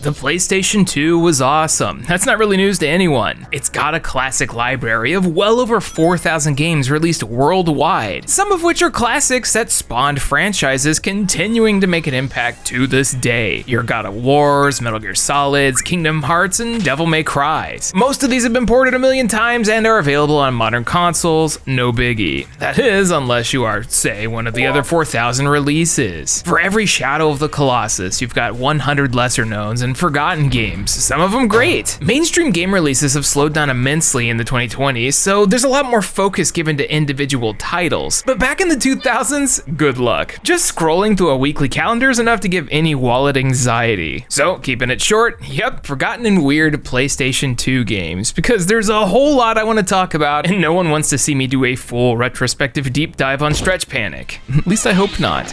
The PlayStation 2 was awesome. That's not really news to anyone. It's got a classic library of well over 4,000 games released worldwide, some of which are classics that spawned franchises continuing to make an impact to this day. Your God of Wars, Metal Gear Solids, Kingdom Hearts, and Devil May Cries. Most of these have been ported a million times and are available on modern consoles, no biggie. That is, unless you are, say, one of the other 4,000 releases. For every Shadow of the Colossus, you've got 100 lesser knowns and forgotten games, some of them great. Mainstream game releases have slowed down immensely in the 2020s, so there's a lot more focus given to individual titles. But back in the 2000s, good luck. Just scrolling through a weekly calendar is enough to give any wallet anxiety. So, keeping it short, yep, forgotten and weird PlayStation 2 games, because there's a whole lot I want to talk about, and no one wants to see me do a full retrospective deep dive on Stretch Panic. At least I hope not.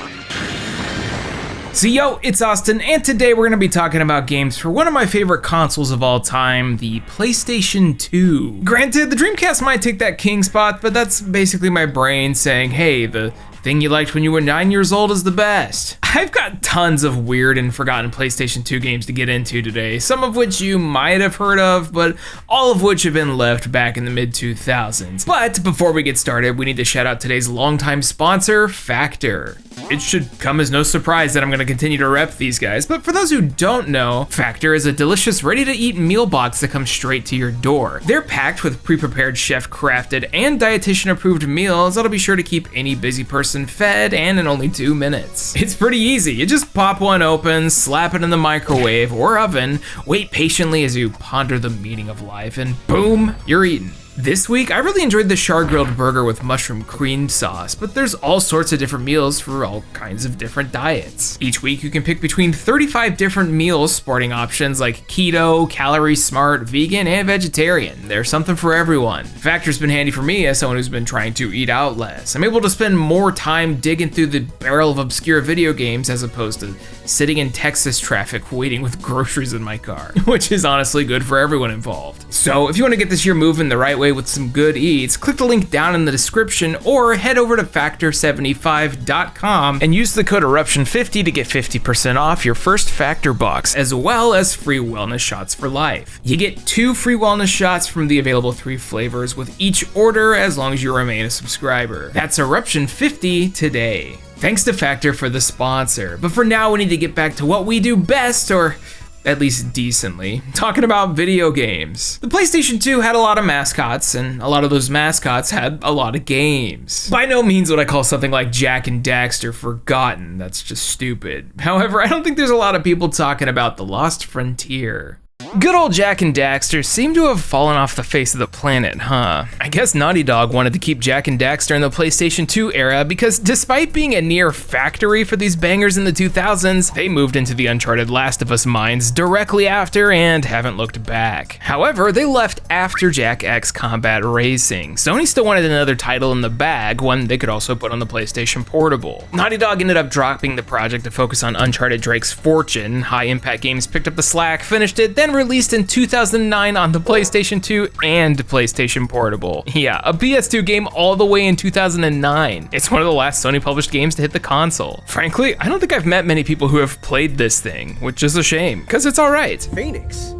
So yo, it's Austin, and today we're gonna be talking about games for one of my favorite consoles of all time, the PlayStation 2. Granted, the Dreamcast might take that king spot, but that's basically my brain saying, hey, the thing you liked when you were 9 years old is the best. I've got tons of weird and forgotten PlayStation 2 games to get into today, some of which you might have heard of, but all of which have been left back in the mid-2000s. But before we get started, we need to shout out today's longtime sponsor, Factor. It should come as no surprise that I'm gonna continue to rep these guys, but for those who don't know, Factor is a delicious, ready-to-eat meal box that comes straight to your door. They're packed with pre-prepared, chef-crafted, and dietitian-approved meals that'll be sure to keep any busy person fed and in only 2 minutes. It's pretty easy. You just pop one open, slap it in the microwave or oven, wait patiently as you ponder the meaning of life, and boom, you're eating. This week, I really enjoyed the char grilled burger with mushroom cream sauce, but there's all sorts of different meals for all kinds of different diets. Each week, you can pick between 35 different meals sporting options like keto, calorie smart, vegan, and vegetarian. There's something for everyone. Factor's been handy for me as someone who's been trying to eat out less. I'm able to spend more time digging through the barrel of obscure video games as opposed to sitting in Texas traffic waiting with groceries in my car, which is honestly good for everyone involved. So if you want to get this year moving the right way with some good eats, click the link down in the description or head over to factor75.com and use the code Eruption50 to get 50% off your first Factor box, as well as free wellness shots for life. You get 2 free wellness shots from the available 3 flavors with each order as long as you remain a subscriber. That's Eruption50 today. Thanks to Factor for the sponsor, but for now we need to get back to what we do best, or at least decently, talking about video games. The PlayStation 2 had a lot of mascots, and a lot of those mascots had a lot of games. By no means would I call something like Jak and Daxter forgotten, that's just stupid. However, I don't think there's a lot of people talking about The Lost Frontier. Good old Jak and Daxter seem to have fallen off the face of the planet, huh? I guess Naughty Dog wanted to keep Jak and Daxter in the PlayStation 2 era because despite being a near factory for these bangers in the 2000s, they moved into the Uncharted Last of Us mines directly after and haven't looked back. However, they left after Jak X Combat Racing. Sony still wanted another title in the bag, one they could also put on the PlayStation Portable. Naughty Dog ended up dropping the project to focus on Uncharted Drake's Fortune. High Impact Games picked up the slack, finished it, then released in 2009 on the PlayStation 2 and PlayStation Portable. Yeah, a PS2 game all the way in 2009. It's one of the last Sony published games to hit the console. Frankly, I don't think I've met many people who have played this thing, which is a shame, because it's alright. Phoenix?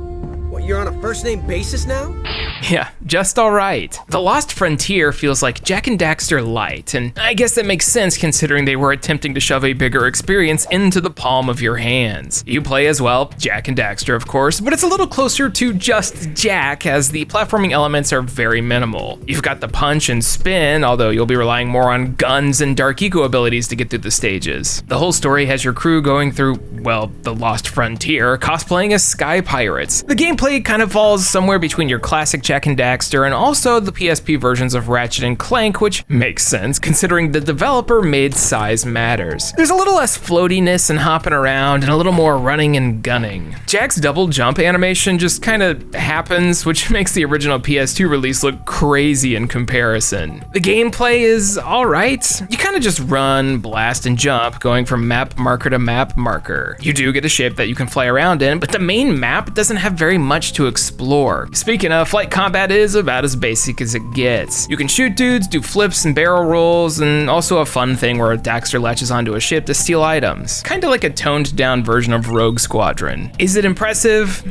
What, you're on a first-name basis now? Yeah, just alright. The Lost Frontier feels like Jak and Daxter light, and I guess that makes sense considering they were attempting to shove a bigger experience into the palm of your hands. You play as, well, Jak and Daxter of course, but it's a little closer to just Jak as the platforming elements are very minimal. You've got the punch and spin, although you'll be relying more on guns and Dark Eco abilities to get through the stages. The whole story has your crew going through, well, the Lost Frontier, cosplaying as sky pirates. The gameplay kind of falls somewhere between your classic Jak and Daxter and also the PSP versions of Ratchet and Clank, which makes sense considering the developer made size matters. There's a little less floatiness and hopping around and a little more running and gunning. Jak's double jump animation just kind of happens, which makes the original PS2 release look crazy in comparison. The gameplay is alright. You kind of just run, blast, and jump, going from map marker to map marker. You do get a ship that you can fly around in, but the main map doesn't have very much much to explore. Speaking of, flight combat is about as basic as it gets. You can shoot dudes, do flips and barrel rolls, and also a fun thing where a Daxter latches onto a ship to steal items. Kinda like a toned down version of Rogue Squadron. Is it impressive?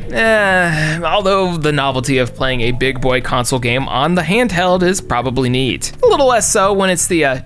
Although the novelty of playing a big boy console game on the handheld is probably neat. A little less so when it's the,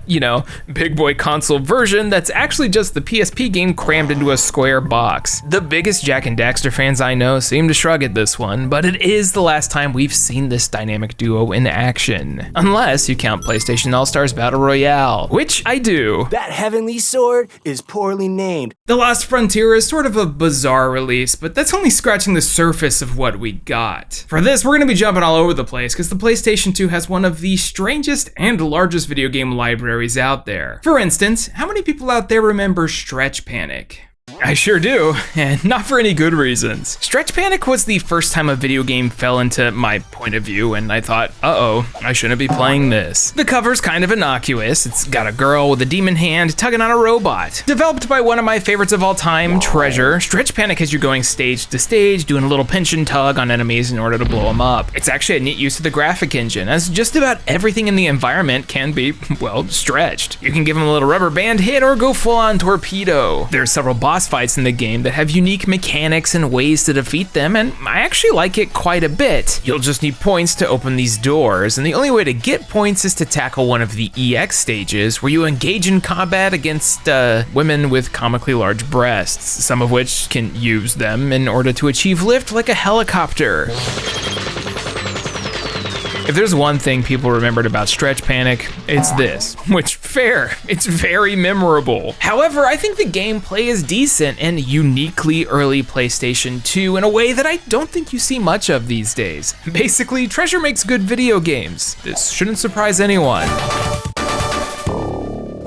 big boy console version that's actually just the PSP game crammed into a square box. The biggest Jak and Daxter fans I know seem to shrug at this one, but it is the last time we've seen this dynamic duo in action. Unless you count PlayStation All-Stars Battle Royale, which I do. That heavenly sword is poorly named. The Lost Frontier is sort of a bizarre release, but that's only scratching the surface of what we got. For this, we're gonna be jumping all over the place because the PlayStation 2 has one of the strangest and largest video game libraries out there. For instance, how many people out there remember Stretch Panic? I sure do, and not for any good reasons. Stretch Panic was the first time a video game fell into my point of view, and I thought, uh-oh, I shouldn't be playing this. The cover's kind of innocuous. It's got a girl with a demon hand tugging on a robot. Developed by one of my favorites of all time, Treasure, Stretch Panic has you going stage to stage, doing a little pinch and tug on enemies in order to blow them up. It's actually a neat use of the graphic engine, as just about everything in the environment can be, well, stretched. You can give them a little rubber band hit or go full on torpedo. There's several boss fights in the game that have unique mechanics and ways to defeat them, and I actually like it quite a bit. You'll just need points to open these doors, and the only way to get points is to tackle one of the EX stages, where you engage in combat against women with comically large breasts, some of which can use them in order to achieve lift like a helicopter. If there's one thing people remembered about Stretch Panic, it's this, which fair, it's very memorable. However, I think the gameplay is decent and uniquely early PlayStation 2 in a way that I don't think you see much of these days. Basically, Treasure makes good video games. This shouldn't surprise anyone.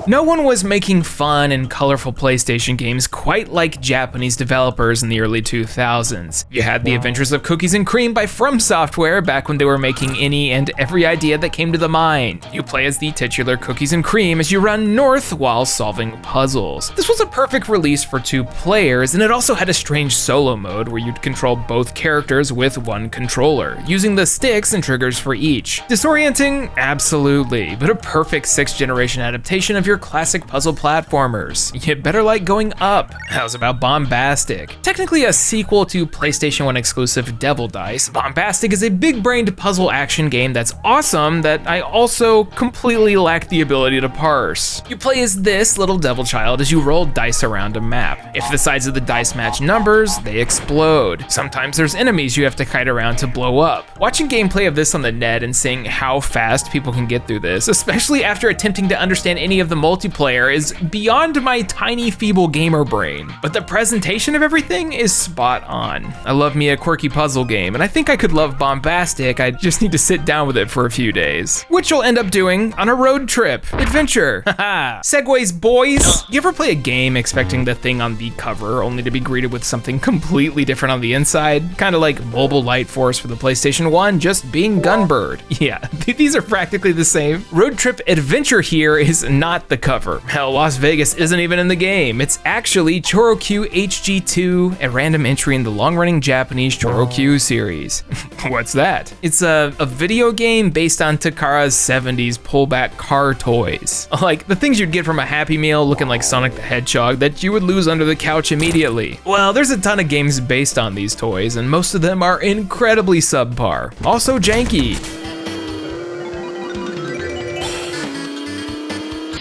No one was making fun and colorful PlayStation games quite like Japanese developers in the early 2000s. You had The Adventures of Cookies and Cream by From Software back when they were making any and every idea that came to the mind. You play as the titular Cookies and Cream as you run north while solving puzzles. This was a perfect release for 2 players, and it also had a strange solo mode where you'd control both characters with one controller, using the sticks and triggers for each. Disorienting? Absolutely, but a perfect 6th generation adaptation of your classic puzzle platformers. You better like going up. How's about Bombastic? Technically a sequel to PlayStation 1 exclusive Devil Dice, Bombastic is a big-brained puzzle action game that's awesome that I also completely lack the ability to parse. You play as this little devil child as you roll dice around a map. If the sides of the dice match numbers, they explode. Sometimes there's enemies you have to kite around to blow up. Watching gameplay of this on the net and seeing how fast people can get through this, especially after attempting to understand any of the multiplayer, is beyond my tiny feeble gamer brain. But the presentation of everything is spot on. I love me a quirky puzzle game, and I think I could love Bombastic. I just need to sit down with it for a few days. Which you'll end up doing on a road trip. Adventure. Haha. Segways, boys. You ever play a game expecting the thing on the cover only to be greeted with something completely different on the inside? Kind of like Mobile Light Force for the PlayStation 1, just being Gunbird. Yeah, these are practically the same. Road Trip Adventure here is not the cover. Hell, Las Vegas isn't even in the game. It's actually Chorokyu HG2, a random entry in the long-running Japanese Chorokyu series. What's that? It's a video game based on Takara's 70s pullback car toys. Like the things you'd get from a Happy Meal looking like Sonic the Hedgehog that you would lose under the couch immediately. Well, there's a ton of games based on these toys, and most of them are incredibly subpar. Also janky.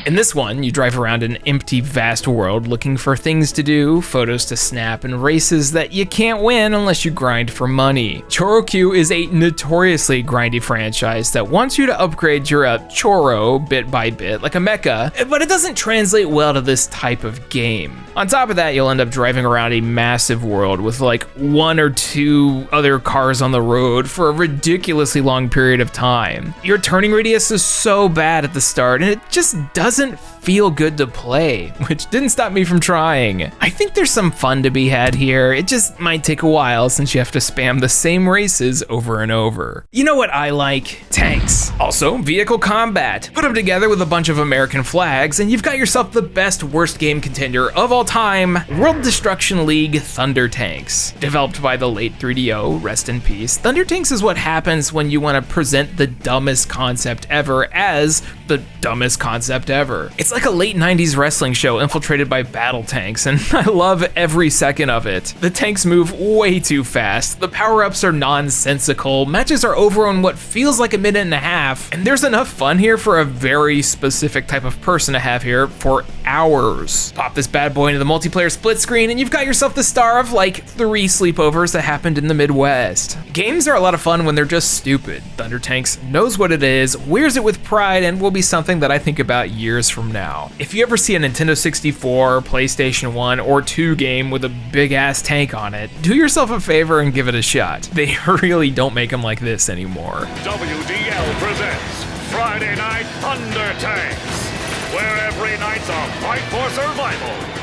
In this one, you drive around an empty, vast world looking for things to do, photos to snap, and races that you can't win unless you grind for money. Chorokyu is a notoriously grindy franchise that wants you to upgrade your choro bit by bit, like a mecha, but it doesn't translate well to this type of game. On top of that, you'll end up driving around a massive world with like 1 or 2 other cars on the road for a ridiculously long period of time. Your turning radius is so bad at the start, and it just doesn't feel good to play, which didn't stop me from trying. I think there's some fun to be had here. It just might take a while since you have to spam the same races over and over. You know what I like? Tanks. Also, vehicle combat. Put them together with a bunch of American flags, and you've got yourself the best worst game contender of all all time, World Destruction League Thunder Tanks. Developed by the late 3DO, rest in peace, Thunder Tanks is what happens when you want to present the dumbest concept ever as the dumbest concept ever. It's like a late 90s wrestling show infiltrated by battle tanks, and I love every second of it. The tanks move way too fast, the power-ups are nonsensical, matches are over in what feels like a minute and a half, and there's enough fun here for a very specific type of person to have here for hours. Pop this bad boy into the multiplayer split screen and you've got yourself the star of like 3 sleepovers that happened in the Midwest. Games are a lot of fun when they're just stupid. Thunder Tanks knows what it is, wears it with pride, and will be something that I think about years from now. If you ever see a Nintendo 64, PlayStation 1, or 2 game with a big ass tank on it, do yourself a favor and give it a shot. They really don't make them like this anymore. WDL presents Friday Night Thunder Tanks, where every night's a fight for survival.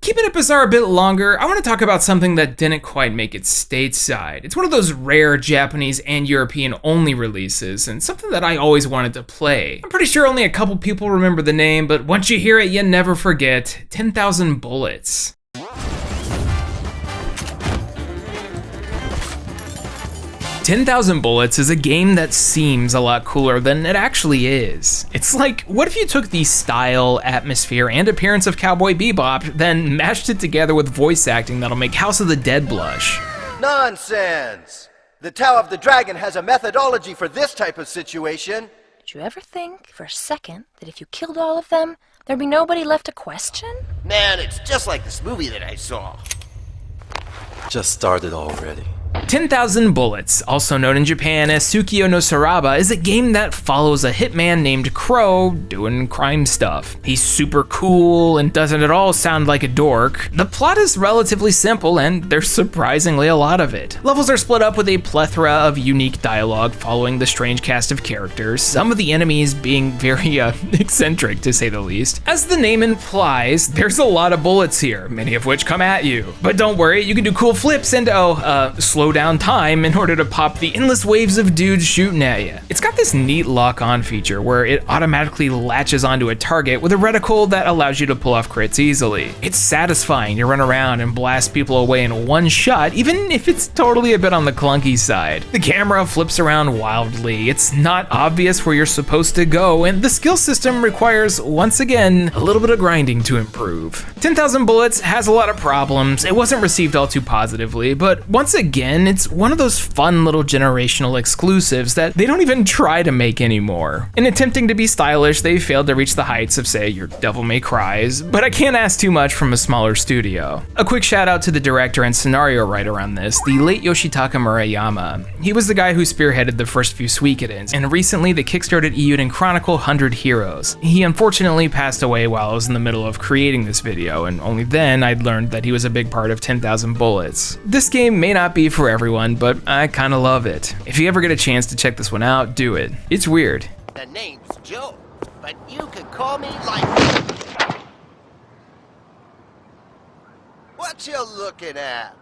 Keeping it bizarre a bit longer, I want to talk about something that didn't quite make it stateside. It's one of those rare Japanese and European only releases, and something that I always wanted to play. I'm pretty sure only a couple people remember the name, but once you hear it, you never forget. 10,000 Bullets. 10,000 Bullets is a game that seems a lot cooler than it actually is. It's like, what if you took the style, atmosphere, and appearance of Cowboy Bebop, then mashed it together with voice acting that'll make House of the Dead blush? Nonsense! The Tower of the Dragon has a methodology for this type of situation. Did you ever think for a second that if you killed all of them, there'd be nobody left to question? Man, it's just like this movie that I saw. Just started already. 10,000 Bullets, also known in Japan as Tsukio no Saraba, is a game that follows a hitman named Crow doing crime stuff. He's super cool and doesn't at all sound like a dork. The plot is relatively simple and there's surprisingly a lot of it. Levels are split up with a plethora of unique dialogue following the strange cast of characters, some of the enemies being very eccentric to say the least. As the name implies, there's a lot of bullets here, many of which come at you. But don't worry, you can do cool flips and slow down time in order to pop the endless waves of dudes shooting at you. It's got this neat lock-on feature where it automatically latches onto a target with a reticle that allows you to pull off crits easily. It's satisfying to run around and blast people away in one shot, even if it's totally a bit on the clunky side. The camera flips around wildly, it's not obvious where you're supposed to go, and the skill system requires, once again, a little bit of grinding to improve. 10,000 Bullets has a lot of problems, it wasn't received all too positively, but once again, it's one of those fun little generational exclusives that they don't even try to make anymore. In attempting to be stylish, they failed to reach the heights of, say, your Devil May Cry's, but I can't ask too much from a smaller studio. A quick shout out to the director and scenario writer on this, the late Yoshitaka Murayama. He was the guy who spearheaded the first few Suikoden, and recently the kickstarted Eiyuden Chronicle 100 Heroes. He unfortunately passed away while I was in the middle of creating this video, and only then I'd learned that he was a big part of 10,000 Bullets. This game may not be for everyone, but I kinda love it. If you ever get a chance to check this one out, do it. It's weird. The name's Joe, but you can call me like... What you looking at?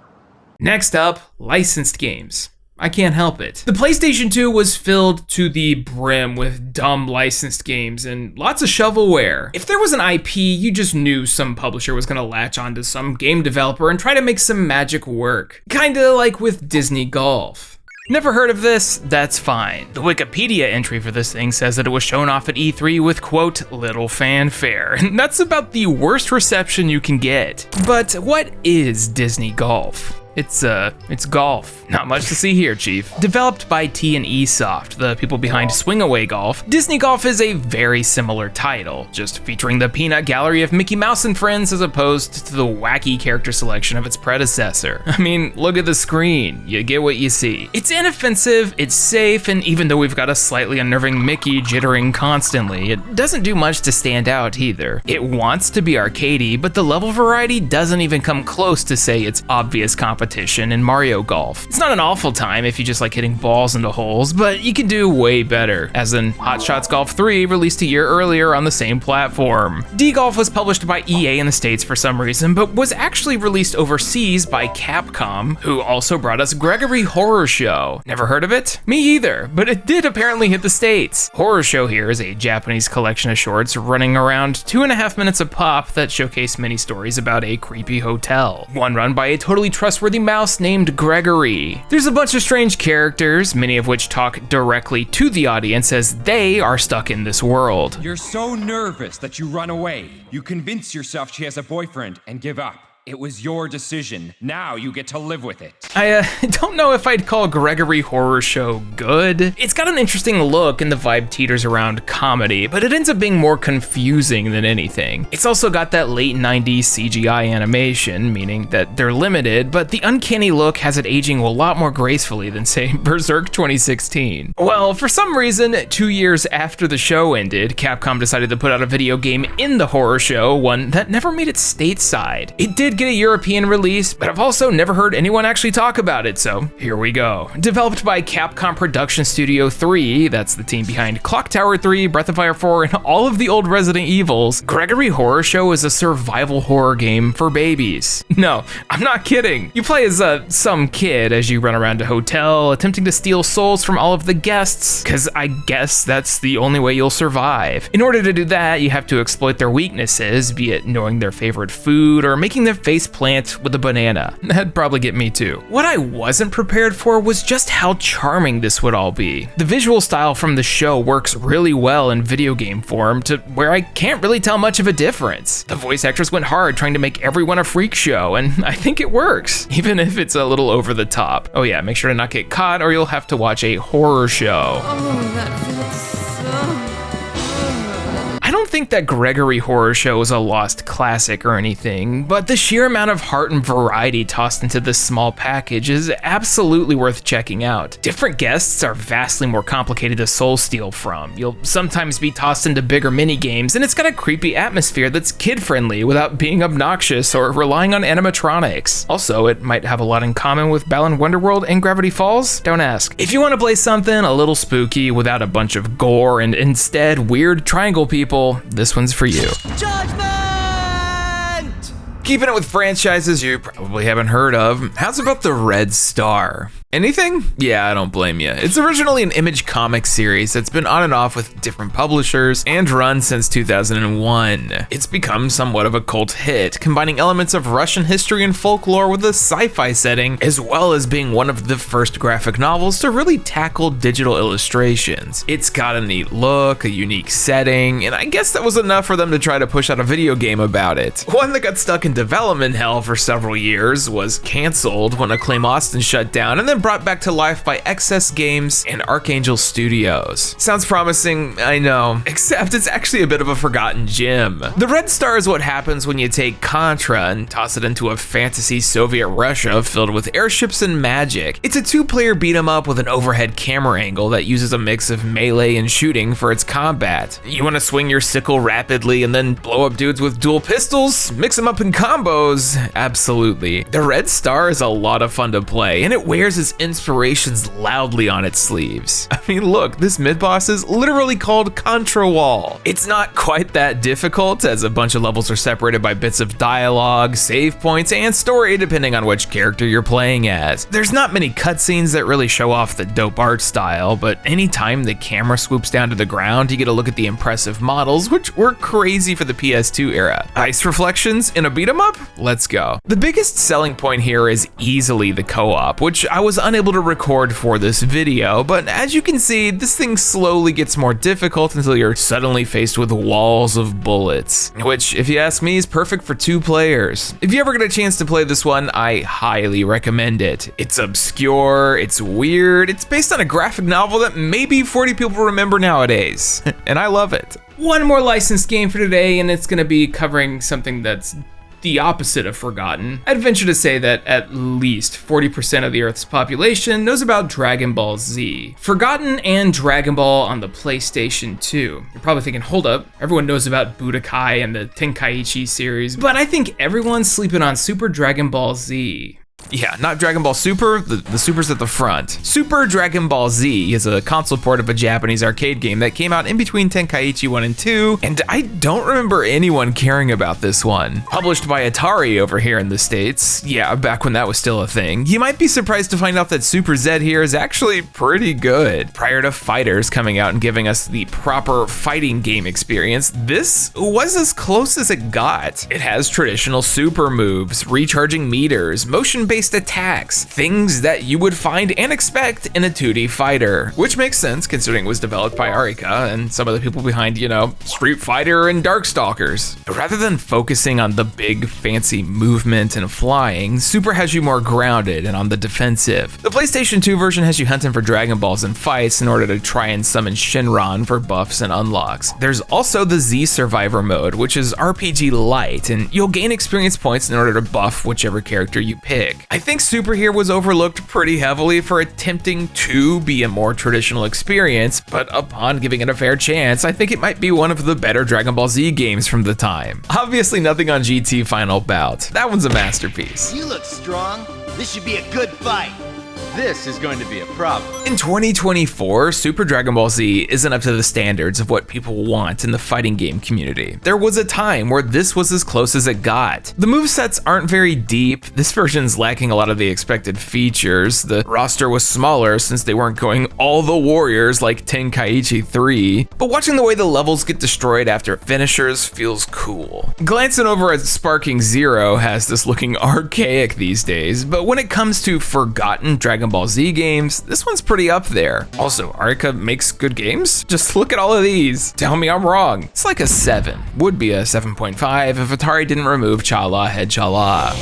Next up, licensed games. I can't help it. The PlayStation 2 was filled to the brim with dumb licensed games and lots of shovelware. If there was an IP, you just knew some publisher was gonna latch onto some game developer and try to make some magic work. Kinda like with Disney Golf. Never heard of this? That's fine. The Wikipedia entry for this thing says that it was shown off at E3 with, quote, little fanfare. And that's about the worst reception you can get. But what is Disney Golf? It's golf. Not much to see here, Chief. Developed by T&E Soft, the people behind Swing Away Golf, Disney Golf is a very similar title, just featuring the peanut gallery of Mickey Mouse and friends as opposed to the wacky character selection of its predecessor. I mean, look at the screen. You get what you see. It's inoffensive, it's safe, and even though we've got a slightly unnerving Mickey jittering constantly, it doesn't do much to stand out either. It wants to be arcadey, but the level variety doesn't even come close to say its obvious competition competition in Mario Golf. It's not an awful time if you just like hitting balls into holes, but you can do way better, as in Hot Shots Golf 3 released a year earlier on the same platform. D-Golf was published by EA in the States for some reason, but was actually released overseas by Capcom, who also brought us Gregory Horror Show. Never heard of it? Me either, but it did apparently hit the States. Horror Show here is a Japanese collection of shorts running around 2.5 minutes a pop that showcase many stories about a creepy hotel. One run by a totally trustworthy mouse named Gregory. There's a bunch of strange characters, many of which talk directly to the audience as they are stuck in this world. You're so nervous that you run away. You convince yourself she has a boyfriend and give up. It was your decision. Now you get to live with it. I don't know if I'd call Gregory Horror Show good. It's got an interesting look and the vibe teeters around comedy, but it ends up being more confusing than anything. It's also got that late 90s CGI animation, meaning that they're limited, but the uncanny look has it aging a lot more gracefully than, say, Berserk 2016. Well, for some reason, 2 years after the show ended, Capcom decided to put out a video game in the horror show, one that never made it stateside. It did get a European release, but I've also never heard anyone actually talk about it, so here we go. Developed by Capcom Production Studio 3, that's the team behind Clock Tower 3, Breath of Fire 4, and all of the old Resident Evils, Gregory Horror Show is a survival horror game for babies. No, I'm not kidding. You play as some kid as you run around a hotel, attempting to steal souls from all of the guests, because I guess that's the only way you'll survive. In order to do that, you have to exploit their weaknesses, be it knowing their favorite food or making their face plant with a banana. That'd probably get me too. What I wasn't prepared for was just how charming this would all be. The visual style from the show works really well in video game form to where I can't really tell much of a difference. The voice actors went hard trying to make everyone a freak show, and I think it works, even if it's a little over the top. Oh yeah, make sure to not get caught or you'll have to watch a horror show. Oh, that feels so... I don't think that Gregory Horror Show is a lost classic or anything, but the sheer amount of heart and variety tossed into this small package is absolutely worth checking out. Different guests are vastly more complicated to soul steal from. You'll sometimes be tossed into bigger mini games, and it's got a creepy atmosphere that's kid-friendly without being obnoxious or relying on animatronics. Also, it might have a lot in common with Balan Wonderworld and Gravity Falls? Don't ask. If you want to play something a little spooky without a bunch of gore and instead weird triangle people, this one's for you. Judgment! Keeping it with franchises you probably haven't heard of, how's about the Red Star? Anything? Yeah, I don't blame you. It's originally an Image Comics series that's been on and off with different publishers and run since 2001. It's become somewhat of a cult hit, combining elements of Russian history and folklore with a sci-fi setting, as well as being one of the first graphic novels to really tackle digital illustrations. It's got a neat look, a unique setting, and I guess that was enough for them to try to push out a video game about it. One that got stuck in development hell for several years, was canceled when Acclaim Austin shut down, and then brought back to life by Excess Games and Archangel Studios. Sounds promising, I know, except it's actually a bit of a forgotten gem. The Red Star is what happens when you take Contra and toss it into a fantasy Soviet Russia filled with airships and magic. It's a two-player beat-em-up with an overhead camera angle that uses a mix of melee and shooting for its combat. You want to swing your sickle rapidly and then blow up dudes with dual pistols? Mix them up in combos? Absolutely. The Red Star is a lot of fun to play, and it wears its inspirations loudly on its sleeves. I mean, look, this mid-boss is literally called Contra Wall. It's not quite that difficult, as a bunch of levels are separated by bits of dialogue, save points, and story depending on which character you're playing as. There's not many cutscenes that really show off the dope art style, but anytime the camera swoops down to the ground, you get a look at the impressive models, which were crazy for the PS2 era. Ice reflections in a beat-em-up? Let's go. The biggest selling point here is easily the co-op, which I was unable to record for this video, but as you can see, this thing slowly gets more difficult until you're suddenly faced with walls of bullets, which, if you ask me, is perfect for 2 players. If you ever get a chance to play this one, I highly recommend it. It's obscure, it's weird, it's based on a graphic novel that maybe 40 people remember nowadays, and I love it. One more licensed game for today, and it's gonna be covering something that's the opposite of forgotten. I'd venture to say that at least 40% of the Earth's population knows about Dragon Ball Z. Forgotten and Dragon Ball on the PlayStation 2. You're probably thinking, hold up, everyone knows about Budokai and the Tenkaichi series, but I think everyone's sleeping on Super Dragon Ball Z. Yeah, not Dragon Ball Super, the Super's at the front. Super Dragon Ball Z is a console port of a Japanese arcade game that came out in between Tenkaichi 1 and 2, and I don't remember anyone caring about this one. Published by Atari over here in the States, yeah, back when that was still a thing. You might be surprised to find out that Super Z here is actually pretty good. Prior to Fighters coming out and giving us the proper fighting game experience, this was as close as it got. It has traditional super moves, recharging meters, motion-based attacks, things that you would find and expect in a 2D fighter, which makes sense considering it was developed by Arika and some of the people behind, you know, Street Fighter and Darkstalkers. Rather than focusing on the big fancy movement and flying, Super has you more grounded and on the defensive. The PlayStation 2 version has you hunting for Dragon Balls and fights in order to try and summon Shenron for buffs and unlocks. There's also the Z Survivor mode, which is RPG light, and you'll gain experience points in order to buff whichever character you pick. I think Super here was overlooked pretty heavily for attempting to be a more traditional experience, but upon giving it a fair chance, I think it might be one of the better Dragon Ball Z games from the time. Obviously nothing on GT Final Bout. That one's a masterpiece. You look strong. This should be a good fight. This is going to be a problem. In 2024, Super Dragon Ball Z isn't up to the standards of what people want in the fighting game community. There was a time where this was as close as it got. The movesets aren't very deep, this version's lacking a lot of the expected features, the roster was smaller since they weren't going all the warriors like Tenkaichi 3, but watching the way the levels get destroyed after finishers feels cool. Glancing over at Sparking Zero has this looking archaic these days, but when it comes to forgotten Dragon Ball Z games, this one's pretty up there. Also, Arika makes good games? Just look at all of these. Tell me I'm wrong. It's like a 7. Would be a 7.5 if Atari didn't remove Chala Head Chala.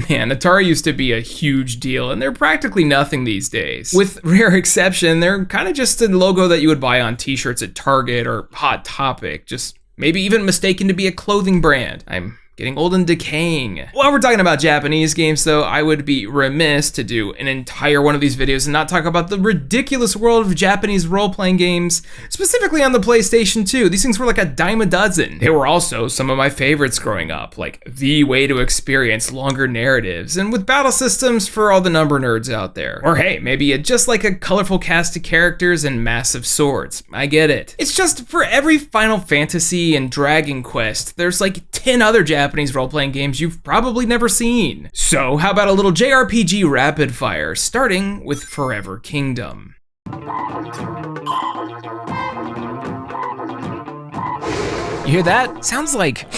Man, Atari used to be a huge deal, and they're practically nothing these days. With rare exception, they're kind of just a logo that you would buy on t-shirts at Target or Hot Topic, just maybe even mistaken to be a clothing brand. I'm getting old and decaying. While we're talking about Japanese games though, I would be remiss to do an entire one of these videos and not talk about the ridiculous world of Japanese role-playing games, specifically on the PlayStation 2. These things were like a dime a dozen. They were also some of my favorites growing up, like the way to experience longer narratives, and with battle systems for all the number nerds out there. Or hey, maybe just like a colorful cast of characters and massive swords. I get it. It's just for every Final Fantasy and Dragon Quest, there's like 10 other Japanese role-playing games you've probably never seen. So how about a little JRPG rapid fire, starting with Forever Kingdom. You hear that? Sounds like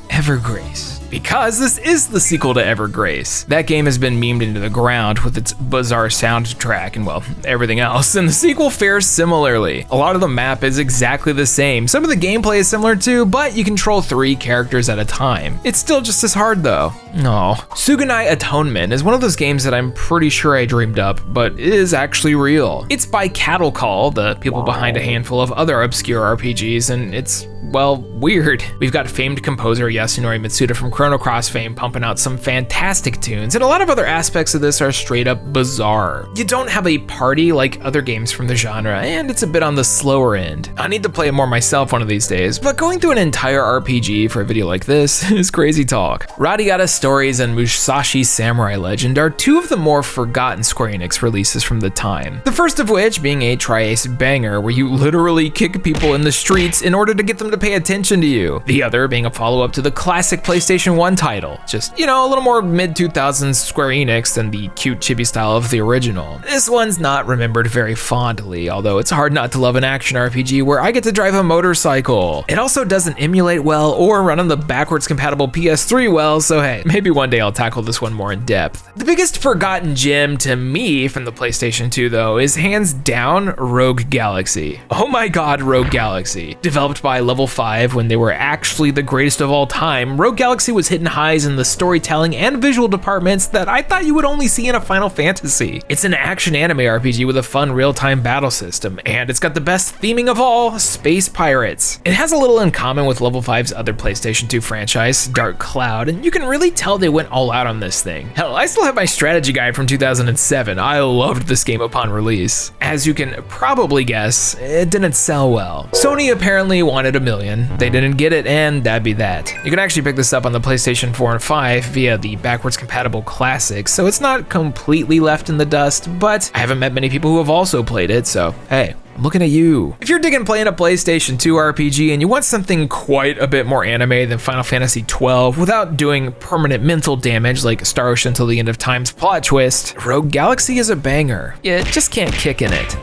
Evergrace. Because this is the sequel to Evergrace. That game has been memed into the ground with its bizarre soundtrack and, well, everything else, and the sequel fares similarly. A lot of the map is exactly the same. Some of the gameplay is similar too, but you control 3 characters at a time. It's still just as hard though. No. Suganai Atonement is one of those games that I'm pretty sure I dreamed up, but is actually real. It's by Cattle Call, the people behind a handful of other obscure RPGs, and it's, well, weird. We've got famed composer Yasunori Mitsuda from Chrono Cross fame pumping out some fantastic tunes, and a lot of other aspects of this are straight up bizarre. You don't have a party like other games from the genre, and it's a bit on the slower end. I need to play it more myself one of these days, but going through an entire RPG for a video like this is crazy talk. Radigata Stories and Musashi Samurai Legend are 2 of the more forgotten Square Enix releases from the time. The first of which being a tri-ace banger where you literally kick people in the streets in order to get them to pay attention to you. The other being a follow-up to the classic PlayStation 1 title. Just, you know, a little more mid-2000s Square Enix than the cute chibi style of the original. This one's not remembered very fondly, although it's hard not to love an action RPG where I get to drive a motorcycle. It also doesn't emulate well or run on the backwards compatible PS3 well, so hey, maybe one day I'll tackle this one more in depth. The biggest forgotten gem to me from the PlayStation 2 though is hands down Rogue Galaxy. Oh my god, Rogue Galaxy. Developed by Level 5 when they were actually the greatest of all time, Rogue Galaxy was hitting highs in the storytelling and visual departments that I thought you would only see in a Final Fantasy. It's an action anime RPG with a fun real-time battle system, and it's got the best theming of all, space pirates. It has a little in common with Level 5's other PlayStation 2 franchise, Dark Cloud, and you can really tell they went all out on this thing. Hell, I still have my strategy guide from 2007. I loved this game upon release. As you can probably guess, it didn't sell well. Sony apparently wanted $1 million. They didn't get it, and that'd be that. You can actually pick this up on the PlayStation 4 and 5 via the backwards compatible classics, so it's not completely left in the dust, but I haven't met many people who have also played it, so hey, I'm looking at you. If you're digging playing a PlayStation 2 RPG and you want something quite a bit more anime than Final Fantasy XII without doing permanent mental damage like Star Ocean Till the End of Time's plot twist, Rogue Galaxy is a banger. You just can't kick in it.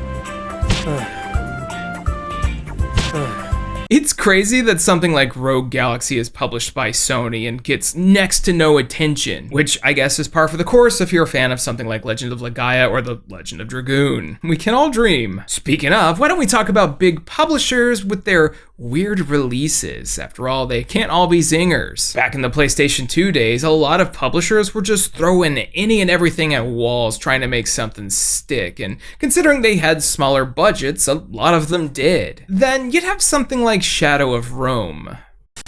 It's crazy that something like Rogue Galaxy is published by Sony and gets next to no attention, which I guess is par for the course if you're a fan of something like Legend of Legaia or The Legend of Dragoon. We can all dream. Speaking of, why don't we talk about big publishers with their weird releases? After all, they can't all be zingers. Back in the PlayStation 2 days, a lot of publishers were just throwing any and everything at walls trying to make something stick, and considering they had smaller budgets, a lot of them did. Then you'd have something like Shadow of Rome.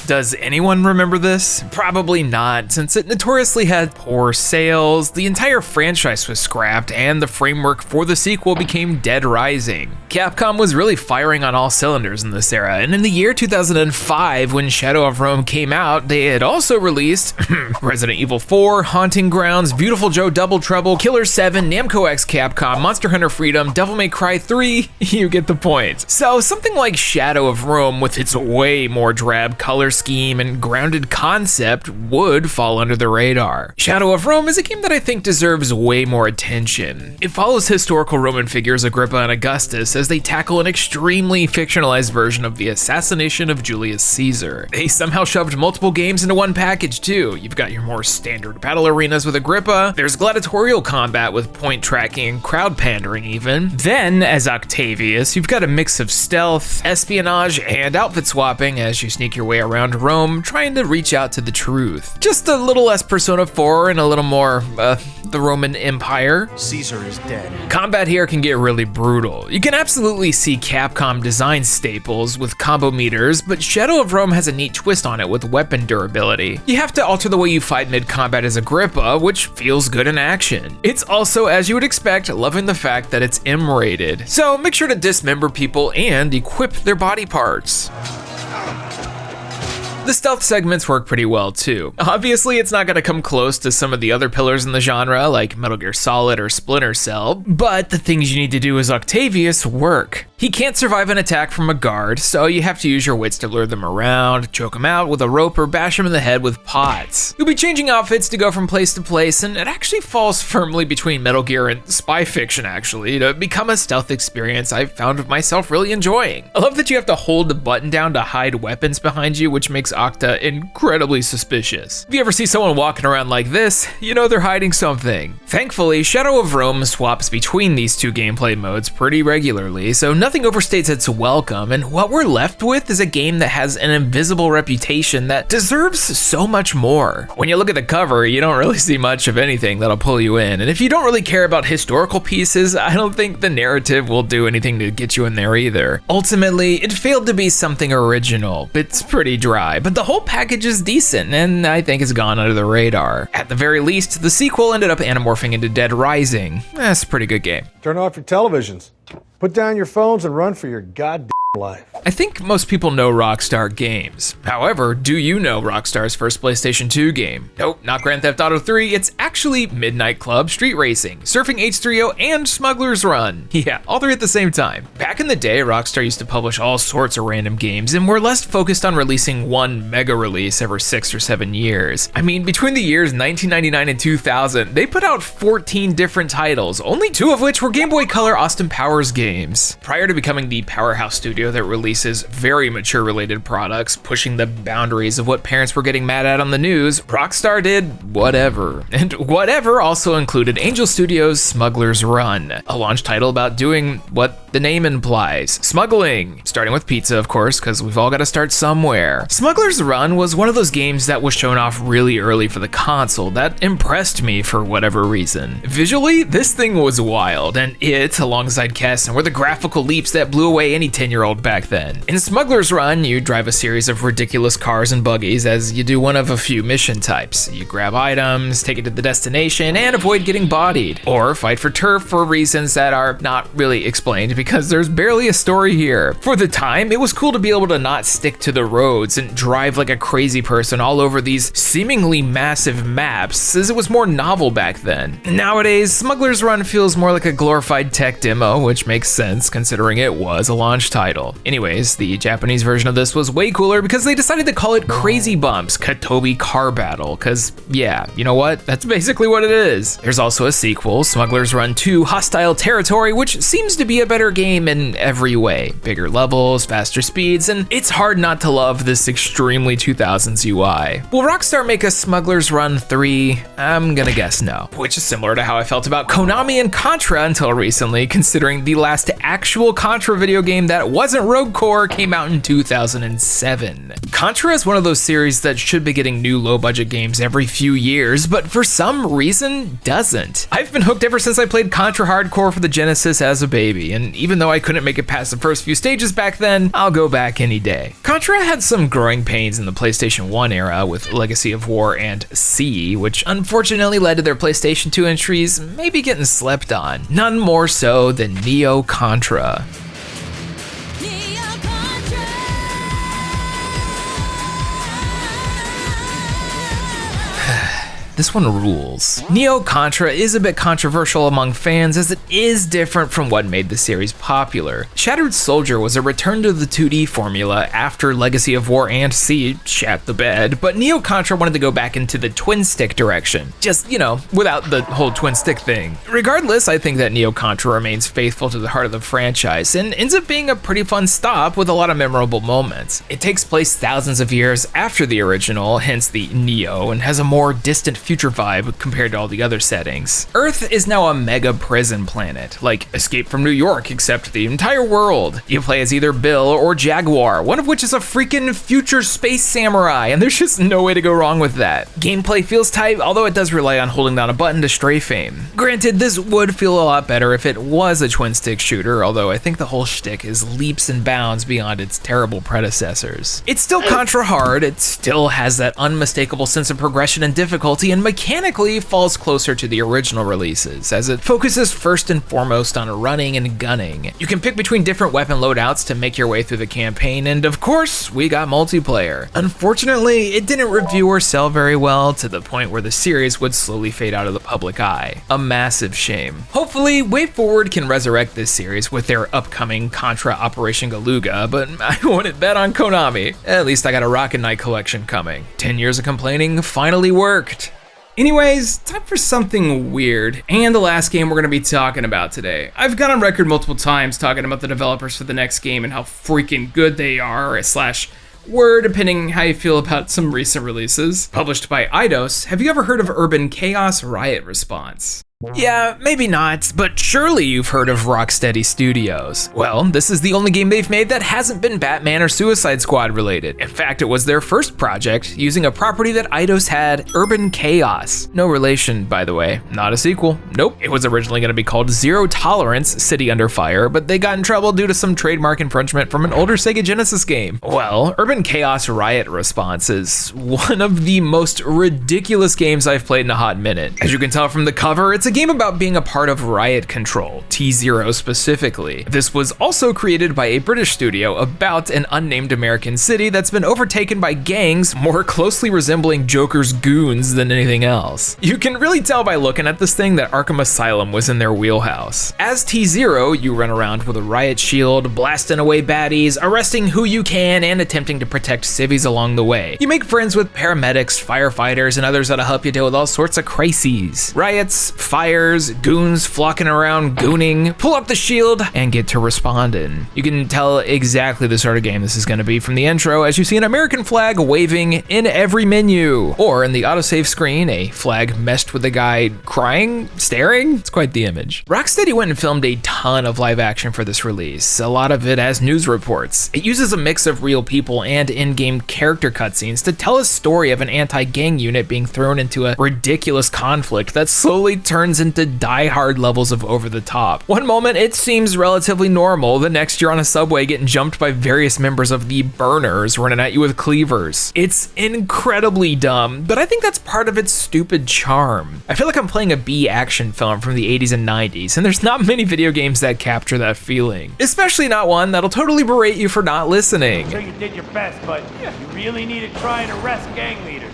Does anyone remember this? Probably not, since it notoriously had poor sales, the entire franchise was scrapped, and the framework for the sequel became Dead Rising. Capcom was really firing on all cylinders in this era, and in the year 2005, when Shadow of Rome came out, they had also released Resident Evil 4, Haunting Grounds, Beautiful Joe Double Trouble, Killer 7, Namco X Capcom, Monster Hunter Freedom, Devil May Cry 3, you get the point. So something like Shadow of Rome, with its way more drab color scheme and grounded concept, would fall under the radar. Shadow of Rome is a game that I think deserves way more attention. It follows historical Roman figures Agrippa and Augustus as they tackle an extremely fictionalized version of the assassination of Julius Caesar. They somehow shoved multiple games into one package too. You've got your more standard battle arenas with Agrippa, there's gladiatorial combat with point tracking and crowd pandering even. Then, as Octavius, you've got a mix of stealth, espionage, and outfit swapping as you sneak your way around Rome, trying to reach out to the truth. Just a little less Persona 4 and a little more, the Roman Empire. Caesar is dead. Combat here can get really brutal. You can absolutely see Capcom design staples with combo meters, but Shadow of Rome has a neat twist on it with weapon durability. You have to alter the way you fight mid-combat as Agrippa, which feels good in action. It's also, as you would expect, loving the fact that it's M-rated. So make sure to dismember people and equip their body parts. The stealth segments work pretty well too. Obviously, it's not gonna come close to some of the other pillars in the genre, like Metal Gear Solid or Splinter Cell, but the things you need to do as Octavius work. He can't survive an attack from a guard, so you have to use your wits to lure them around, choke him out with a rope, or bash him in the head with pots. You'll be changing outfits to go from place to place, and it actually falls firmly between Metal Gear and spy fiction actually, to become a stealth experience I've found myself really enjoying. I love that you have to hold the button down to hide weapons behind you, which makes Octa incredibly suspicious. If you ever see someone walking around like this, you know they're hiding something. Thankfully, Shadow of Rome swaps between these two gameplay modes pretty regularly, so nothing overstates its welcome, and what we're left with is a game that has an invisible reputation that deserves so much more. When you look at the cover, you don't really see much of anything that'll pull you in, and if you don't really care about historical pieces, I don't think the narrative will do anything to get you in there either. Ultimately, it failed to be something original. It's pretty dry, but the whole package is decent, and I think it's gone under the radar. At the very least, the sequel ended up anamorphing into Dead Rising. That's a pretty good game. Turn off your televisions. Put down your phones and run for your goddamn life. I think most people know Rockstar Games. However, do you know Rockstar's first PlayStation 2 game? Nope, not Grand Theft Auto 3, it's actually Midnight Club, Street Racing, Surfing H3O, and Smugglers Run. Yeah, all three at the same time. Back in the day, Rockstar used to publish all sorts of random games and were less focused on releasing one mega release every 6 or 7 years. I mean, between the years 1999 and 2000, they put out 14 different titles, only 2 of which were Game Boy Color Austin Powers games. Prior to becoming the powerhouse studio that releases very mature related products, pushing the boundaries of what parents were getting mad at on the news, Rockstar did whatever. And whatever also included Angel Studios' Smugglers Run, a launch title about doing what the name implies, smuggling. Starting with pizza, of course, because we've all got to start somewhere. Smugglers Run was one of those games that was shown off really early for the console that impressed me for whatever reason. Visually, this thing was wild, and it, alongside Kessen, were the graphical leaps that blew away any 10-year-old back then. In Smugglers Run, you drive a series of ridiculous cars and buggies as you do one of a few mission types. You grab items, take it to the destination, and avoid getting bodied, or fight for turf for reasons that are not really explained because there's barely a story here. For the time, it was cool to be able to not stick to the roads and drive like a crazy person all over these seemingly massive maps, as it was more novel back then. Nowadays, Smugglers Run feels more like a glorified tech demo, which makes sense considering it was a launch title. Anyways, the Japanese version of this was way cooler because they decided to call it Crazy Bumps Katobi Car Battle, cause yeah, you know what? That's basically what it is. There's also a sequel, Smugglers Run 2 Hostile Territory, which seems to be a better game in every way. Bigger levels, faster speeds, and it's hard not to love this extremely 2000s UI. Will Rockstar make a Smugglers Run 3? I'm gonna guess no, which is similar to how I felt about Konami and Contra until recently, considering the last actual Contra video game that wasn't Rogue Core came out in 2007. Contra is one of those series that should be getting new low-budget games every few years, but for some reason doesn't. I've been hooked ever since I played Contra Hardcore for the Genesis as a baby, and even though I couldn't make it past the first few stages back then, I'll go back any day. Contra had some growing pains in the PlayStation 1 era with Legacy of War and C, which unfortunately led to their PlayStation 2 entries maybe getting slept on. None more so than Neo Contra. This one rules. Neo Contra is a bit controversial among fans as it is different from what made the series popular. Shattered Soldier was a return to the 2D formula after Legacy of War and C shat the bed, but Neo Contra wanted to go back into the twin stick direction. Just, you know, without the whole twin stick thing. Regardless, I think that Neo Contra remains faithful to the heart of the franchise and ends up being a pretty fun stop with a lot of memorable moments. It takes place thousands of years after the original, hence the Neo, and has a more distant future vibe compared to all the other settings. Earth is now a mega prison planet, like Escape from New York, except the entire world. You play as either Bill or Jaguar, one of which is a freaking future space samurai, and there's just no way to go wrong with that. Gameplay feels tight, although it does rely on holding down a button to strafe aim. Granted, this would feel a lot better if it was a twin stick shooter, although I think the whole shtick is leaps and bounds beyond its terrible predecessors. It's still Contra hard, it still has that unmistakable sense of progression and difficulty, and mechanically falls closer to the original releases, as it focuses first and foremost on running and gunning. You can pick between different weapon loadouts to make your way through the campaign, and of course, we got multiplayer. Unfortunately, it didn't review or sell very well, to the point where the series would slowly fade out of the public eye. A massive shame. Hopefully, WayForward can resurrect this series with their upcoming Contra Operation Galuga, but I wouldn't bet on Konami. At least I got a Rocket Knight collection coming. 10 years of complaining finally worked. Anyways, time for something weird, and the last game we're going to be talking about today. I've gone on record multiple times talking about the developers for the next game and how freaking good they are, / were, depending how you feel about some recent releases. Published by Eidos, have you ever heard of Urban Chaos Riot Response? Yeah, maybe not, but surely you've heard of Rocksteady Studios. Well, this is the only game they've made that hasn't been Batman or Suicide Squad related. In fact, it was their first project, using a property that Eidos had, Urban Chaos. No relation, by the way, not a sequel. Nope, it was originally going to be called Zero Tolerance City Under Fire, but they got in trouble due to some trademark infringement from an older Sega Genesis game. Well, Urban Chaos Riot Response is one of the most ridiculous games I've played in a hot minute. As you can tell from the cover, it's a game about being a part of Riot Control, T0 specifically. This was also created by a British studio about an unnamed American city that's been overtaken by gangs more closely resembling Joker's goons than anything else. You can really tell by looking at this thing that Arkham Asylum was in their wheelhouse. As T0, you run around with a riot shield, blasting away baddies, arresting who you can, and attempting to protect civvies along the way. You make friends with paramedics, firefighters, and others that'll help you deal with all sorts of crises. Riots, fires, goons flocking around gooning, pull up the shield, and get to responding. You can tell exactly the sort of game this is going to be from the intro, as you see an American flag waving in every menu. Or in the autosave screen, a flag meshed with a guy crying, staring. It's quite the image. Rocksteady went and filmed a ton of live action for this release, a lot of it as news reports. It uses a mix of real people and in-game character cutscenes to tell a story of an anti-gang unit being thrown into a ridiculous conflict that slowly turns turns into die-hard levels of over the top. One moment it seems relatively normal, the next you're on a subway getting jumped by various members of the Burners running at you with cleavers. It's incredibly dumb, but I think that's part of its stupid charm. I feel like I'm playing a B action film from the 80s and 90s, and there's not many video games that capture that feeling. Especially not one that'll totally berate you for not listening. So you did your best, but you really need to try and arrest gang leaders.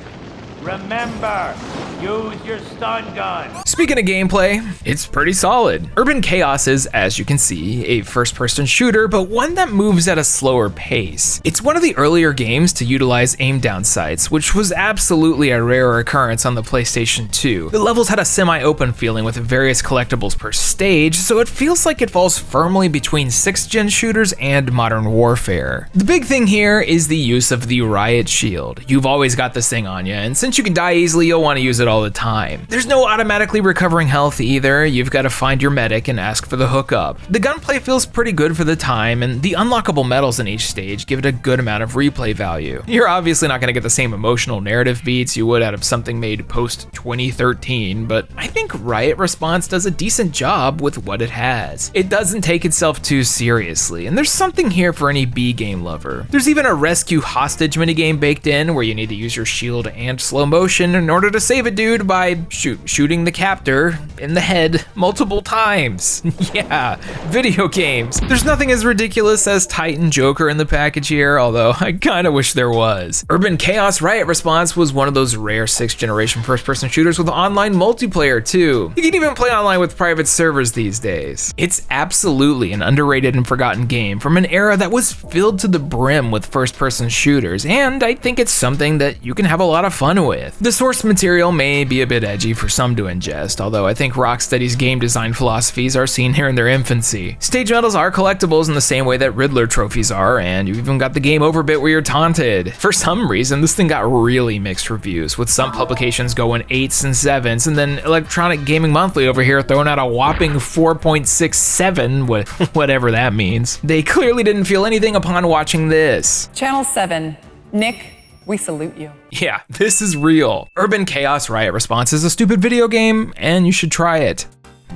Remember, use your stun gun. Speaking of gameplay, it's pretty solid. Urban Chaos is, as you can see, a first-person shooter, but one that moves at a slower pace. It's one of the earlier games to utilize aim-down sights, which was absolutely a rare occurrence on the PlayStation 2. The levels had a semi-open feeling with various collectibles per stage, so it feels like it falls firmly between 6th-gen shooters and Modern Warfare. The big thing here is the use of the Riot Shield. You've always got this thing on you, and since you can die easily, you'll want to use it all the time. There's no automatically recovering health either. You've got to find your medic and ask for the hookup. The gunplay feels pretty good for the time, and the unlockable medals in each stage give it a good amount of replay value. You're obviously not going to get the same emotional narrative beats you would out of something made post-2013, but I think Riot Response does a decent job with what it has. It doesn't take itself too seriously, and there's something here for any B game lover. There's even a rescue hostage minigame baked in where you need to use your shield and slow motion in order to save a dude by shooting the captor in the head multiple times. Yeah, video games. There's nothing as ridiculous as Titan Joker in the package here, although I kinda wish there was. Urban Chaos Riot Response was one of those rare 6th generation first-person shooters with online multiplayer too. You can even play online with private servers these days. It's absolutely an underrated and forgotten game from an era that was filled to the brim with first-person shooters, and I think it's something that you can have a lot of fun with. The source material may be a bit edgy for some to ingest, although I think Rocksteady's game design philosophies are seen here in their infancy. Stage medals are collectibles in the same way that Riddler trophies are, and you've even got the game over bit where you're taunted. For some reason, this thing got really mixed reviews, with some publications going 8s and 7s, and then Electronic Gaming Monthly over here throwing out a whopping 4.67, whatever that means. They clearly didn't feel anything upon watching this. Channel 7, Nick, we salute you. Yeah, this is real. Urban Chaos Riot Response is a stupid video game, and you should try it.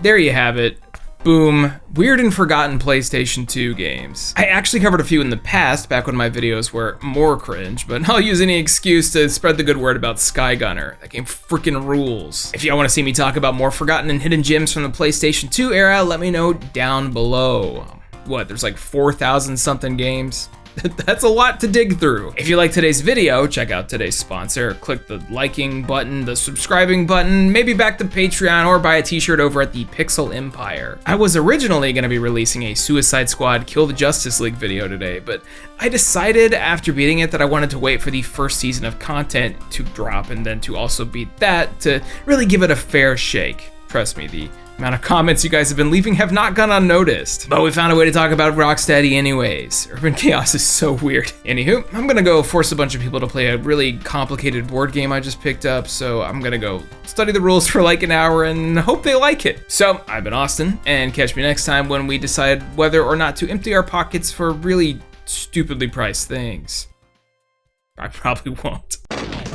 There you have it. Boom. Weird and forgotten PlayStation 2 games. I actually covered a few in the past, back when my videos were more cringe, but I'll use any excuse to spread the good word about Skygunner. That game freaking rules. If y'all want to see me talk about more forgotten and hidden gems from the PlayStation 2 era, let me know down below. What, there's like 4,000 something games? That's a lot to dig through. If you like today's video, check out today's sponsor. Click the liking button, the subscribing button, maybe back to Patreon, or buy a t-shirt over at the Pixel Empire. I was originally gonna be releasing a Suicide Squad Kill the Justice League video today, but I decided after beating it that I wanted to wait for the first season of content to drop and then to also beat that to really give it a fair shake. Trust me, the amount of comments you guys have been leaving have not gone unnoticed. But we found a way to talk about Rocksteady anyways. Urban Chaos is so weird. Anywho, I'm gonna go force a bunch of people to play a really complicated board game I just picked up, so I'm gonna go study the rules for like an hour and hope they like it. So, I've been Austin, and catch me next time when we decide whether or not to empty our pockets for really stupidly priced things. I probably won't.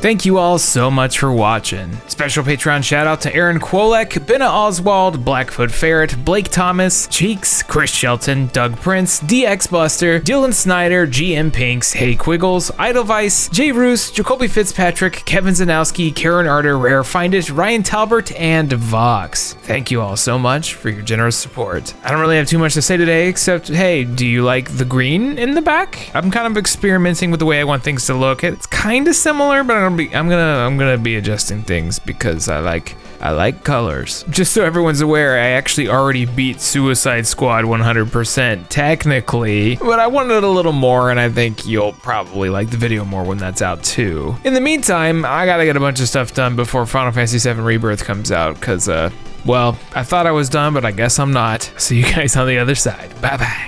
Thank you all so much for watching. Special Patreon shout out to Aaron Kwolek, Benna Oswald, Blackfoot Ferret, Blake Thomas, Cheeks, Chris Shelton, Doug Prince, DX Buster, Dylan Snyder, GM Pinks, Hey Quiggles, Idlevice, Jay Roos, Jacoby Fitzpatrick, Kevin Zanowski, Karen Arter, Rare Find It, Ryan Talbert, and Vox. Thank you all so much for your generous support. I don't really have too much to say today except, hey, do you like the green in the back? I'm kind of experimenting with the way I want things to look. It's kind of similar, but I'm gonna be adjusting things because I like colors. Just so everyone's aware, I actually already beat Suicide Squad 100% technically, but I wanted a little more, and I think you'll probably like the video more when that's out too. In the meantime, I gotta get a bunch of stuff done before Final Fantasy VII Rebirth comes out, cause well, I thought I was done, but I guess I'm not. See you guys on the other side. Bye bye.